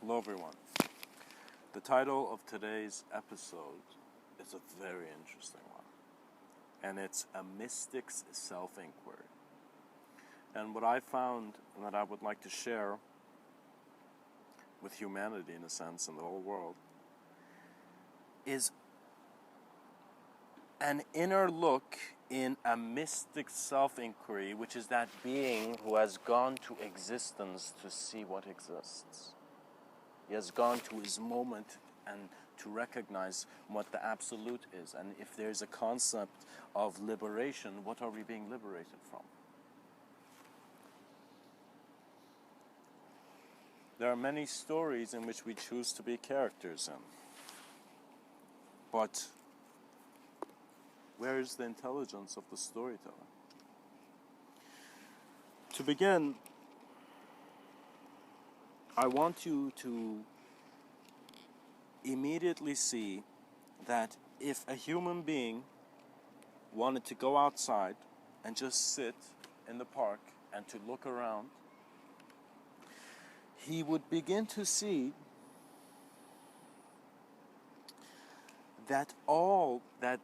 Hello everyone. The title of today's episode is a very interesting one, and it's A Mystic's Self-Enquiry. And what I found and that I would like to share with humanity, in a sense, and the whole world, is an inner look in a mystic self-inquiry, which is that being who has gone to existence to see what exists. He has gone to his moment and to recognize what the absolute is. And if there's a concept of liberation, what are we being liberated from? There are many stories in which we choose to be characters in. But where is the intelligence of the storyteller? To begin, I want you to immediately see that if a human being wanted to go outside and just sit in the park and to look around, he would begin to see that all that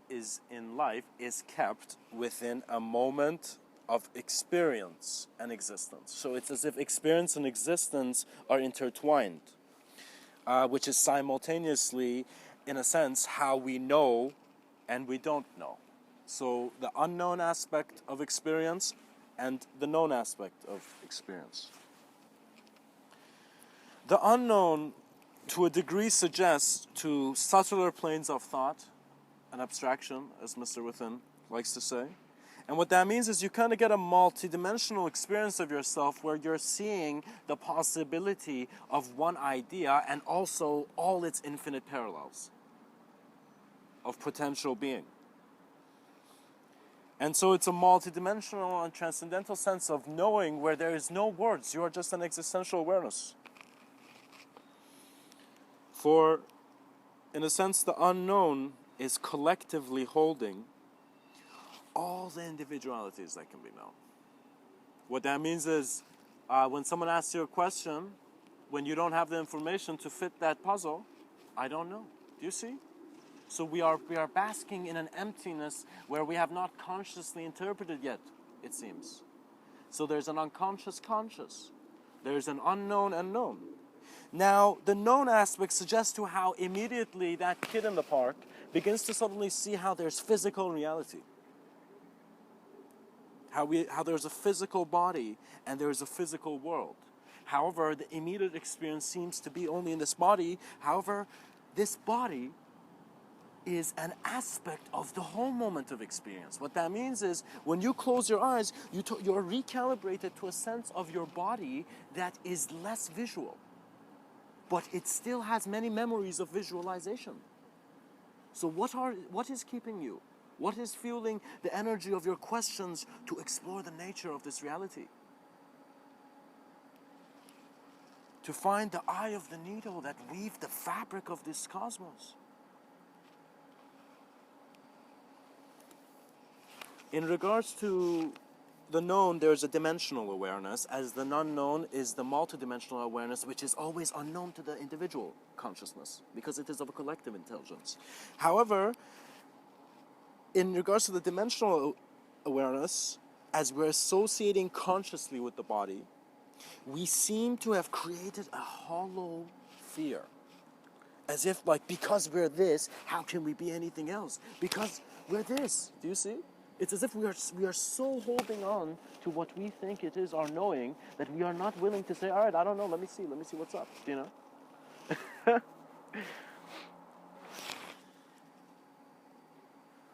is in life is kept within a moment of experience and existence. So it's as if experience and existence are intertwined, which is simultaneously, in a sense, how we know and we don't know. So the unknown aspect of experience and the known aspect of experience. The unknown, to a degree, suggests to subtler planes of thought and abstraction, as Mr.Within likes to say. And what that means is you kind of get a multidimensional experience of yourself where you're seeing the possibility of one idea and also all its infinite parallels of potential being. And so it's a multidimensional and transcendental sense of knowing where there is no words. You are just an existential awareness. For, in a sense, the unknown is collectively holding all the individualities that can be known. What that means is, when someone asks you a question, when you don't have the information to fit that puzzle, I don't know. Do you see? So we are basking in an emptiness where we have not consciously interpreted yet, it seems. So there's an unconscious conscious. There's an unknown unknown. Now, the known aspect suggests to how immediately that kid in the park begins to suddenly see how there's physical reality. How there's a physical body and there's a physical world. However, the immediate experience seems to be only in this body. However, this body is an aspect of the whole moment of experience. What that means is when you close your eyes, you're recalibrated to a sense of your body that is less visual. But it still has many memories of visualization. So what is keeping you? What is fueling the energy of your questions to explore the nature of this reality? To find the eye of the needle that weaves the fabric of this cosmos. In regards to the known, there's a dimensional awareness, as the unknown is the multidimensional awareness, which is always unknown to the individual consciousness, because it is of a collective intelligence. However, in regards to the dimensional awareness, as we're associating consciously with the body, we seem to have created a hollow fear. As if, like, because we're this, how can we be anything else? Because we're this. Do you see? It's as if we are so holding on to what we think it is our knowing that we are not willing to say, all right, I don't know, let me see what's up, you know?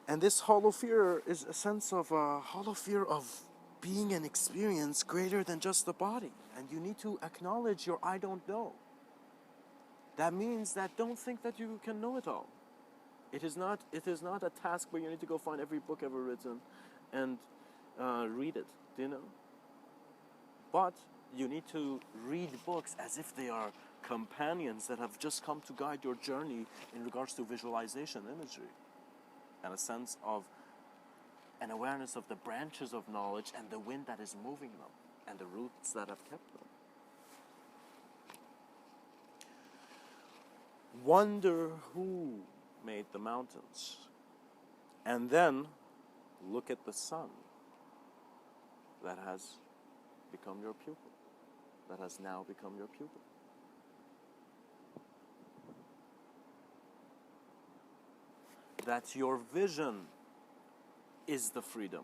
And this hollow fear is a sense of hollow fear of being an experience greater than just the body. And you need to acknowledge your I don't know. That means that don't think that you can know it all. It is not a task where you need to go find every book ever written and read it, do you know? But you need to read books as if they are companions that have just come to guide your journey in regards to visualization, imagery, and a sense of an awareness of the branches of knowledge and the wind that is moving them and the roots that have kept them. Wonder who made the mountains. And then look at the sun that has become your pupil, that has now become your pupil. That your vision is the freedom,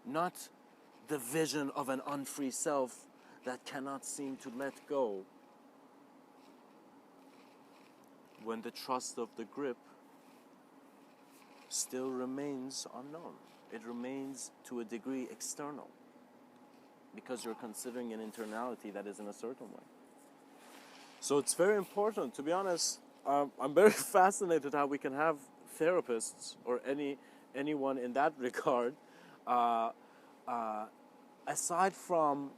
not the vision of an unfree self that cannot seem to let go when the trust of the grip still remains unknown. It remains to a degree external because you're considering an internality that is in a certain way. So it's very important, to be honest. I'm very fascinated how we can have therapists or anyone in that regard, aside from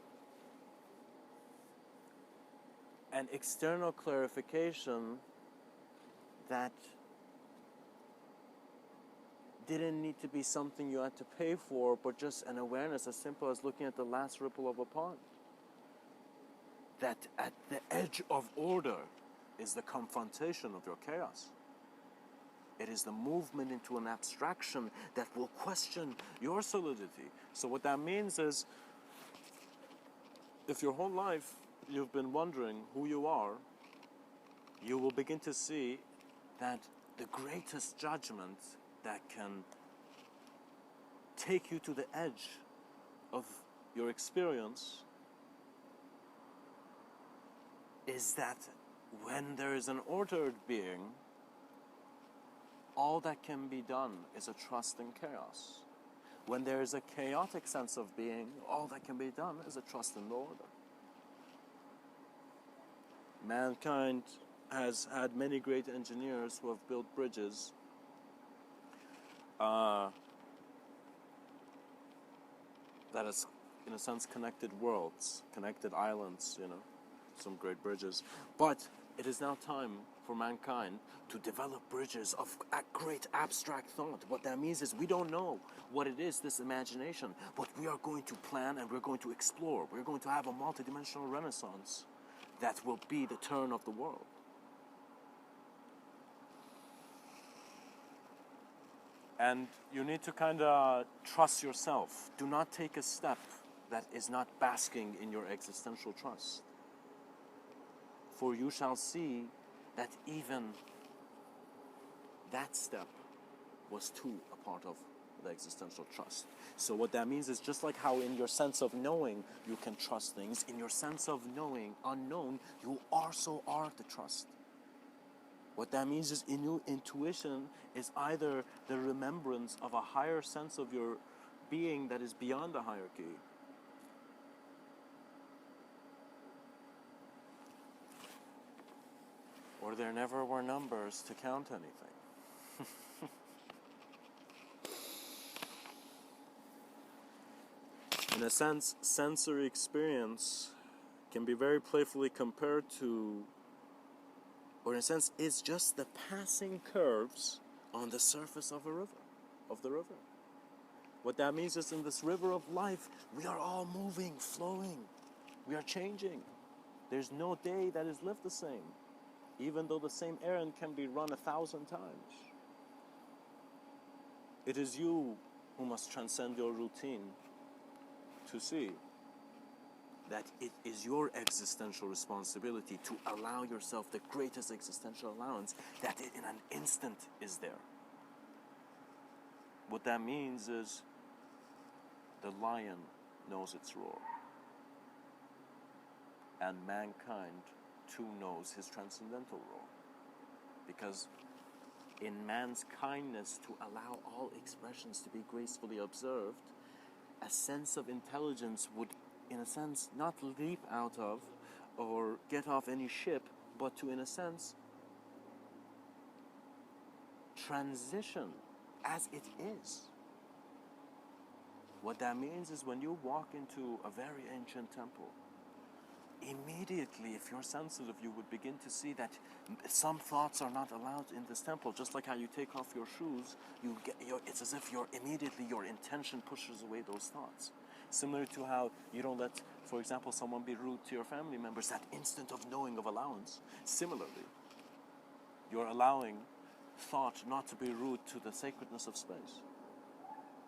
an external clarification that didn't need to be something you had to pay for, but just an awareness as simple as looking at the last ripple of a pond. That at the edge of order is the confrontation of your chaos. It is the movement into an abstraction that will question your solidity. So what that means is, if your whole life you've been wondering who you are, you will begin to see that the greatest judgment that can take you to the edge of your experience is that when there is an ordered being, all that can be done is a trust in chaos. When there is a chaotic sense of being, all that can be done is a trust in the order. Mankind has had many great engineers who have built bridges that has, in a sense, connected worlds, connected islands, some great bridges. But it is now time for mankind to develop bridges of great abstract thought. What that means is we don't know what it is, this imagination, but we are going to plan and we're going to explore. We're going to have a multidimensional renaissance that will be the turn of the world. And you need to kind of trust yourself. Do not take a step that is not basking in your existential trust. For you shall see that even that step was too a part of the existential trust. So what that means is, just like how in your sense of knowing you can trust things, in your sense of knowing unknown, you also are the trust. What that means is, in your intuition is either the remembrance of a higher sense of your being that is beyond the hierarchy, or there never were numbers to count anything. In a sense, sensory experience can be very playfully compared to, or in a sense, is just the passing curves on the surface of the river. What that means is, in this river of life, we are all moving, flowing. We are changing. There's no day that is lived the same, even though the same errand can be run 1,000 times. It is you who must transcend your routine to see that it is your existential responsibility to allow yourself the greatest existential allowance that in an instant is there. What that means is, the lion knows its roar, and mankind too knows his transcendental roar. Because in man's kindness to allow all expressions to be gracefully observed, a sense of intelligence would, in a sense, not leap out of or get off any ship, but to, in a sense, transition as it is. What that means is, when you walk into a very ancient temple, immediately, if you're sensitive, you would begin to see that some thoughts are not allowed in this temple. Just like how you take off your shoes, it's as if immediately your intention pushes away those thoughts. Similar to how you don't let, for example, someone be rude to your family members, that instant of knowing of allowance. Similarly, You're allowing thought not to be rude to the sacredness of space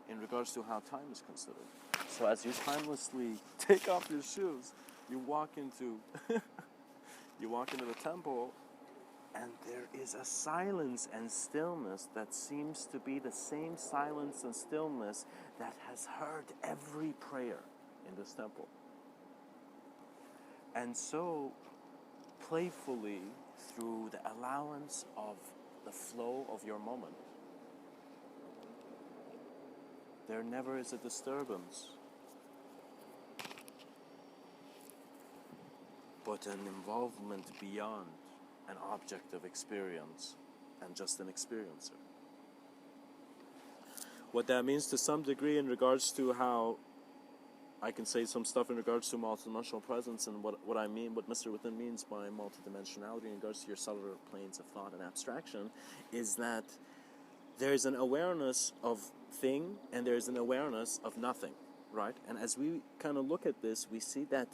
in regards to how time is considered. So as you timelessly take off your shoes, you walk into the temple, and there is a silence and stillness that seems to be the same silence and stillness that has heard every prayer in this temple. And so, playfully, through the allowance of the flow of your moment, there never is a disturbance, but an involvement beyond an object of experience and just an experiencer. What that means to some degree in regards to how I can say some stuff in regards to multidimensional presence and what I mean, what Mr. Within means by multidimensionality in regards to your cellular planes of thought and abstraction, is that there is an awareness of thing and there is an awareness of nothing, right? And as we kind of look at this, we see that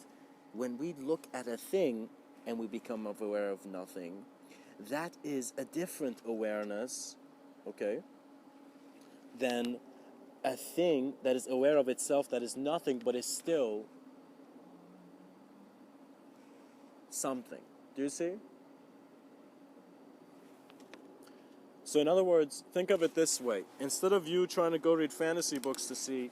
when we look at a thing and we become aware of nothing, that is a different awareness, okay, than a thing that is aware of itself that is nothing but is still something. Do you see? So in other words, think of it this way. Instead of you trying to go read fantasy books to see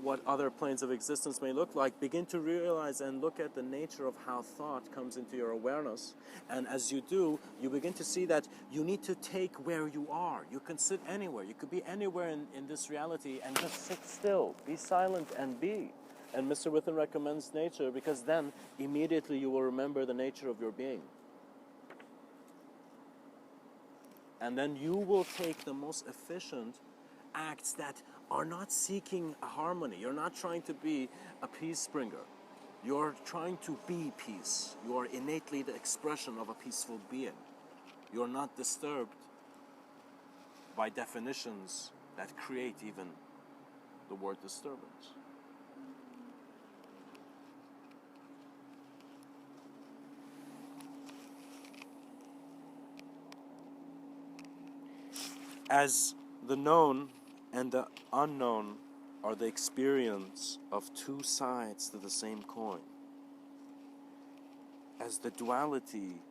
what other planes of existence may look like, begin to realize and look at the nature of how thought comes into your awareness. And as you do, you begin to see that you need to take where you are. You can sit anywhere. You could be anywhere in this reality and just sit still, be silent and be. And Mr. Within recommends nature because then immediately you will remember the nature of your being. And then you will take the most efficient acts that are not seeking a harmony. You're not trying to be a peace bringer. You're trying to be peace. You are innately the expression of a peaceful being. You're not disturbed by definitions that create even the word disturbance. As the known and the unknown are the experience of two sides to the same coin. As the duality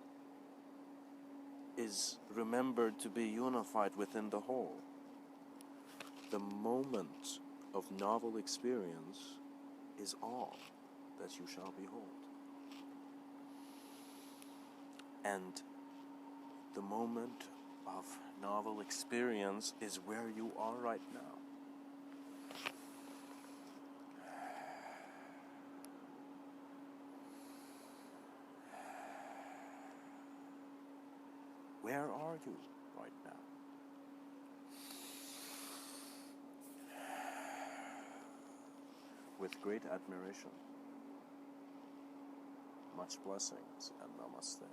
is remembered to be unified within the whole, the moment of novel experience is all that you shall behold. And the moment of novel experience is where you are right now. Where are you right now? With great admiration, much blessings, and namaste.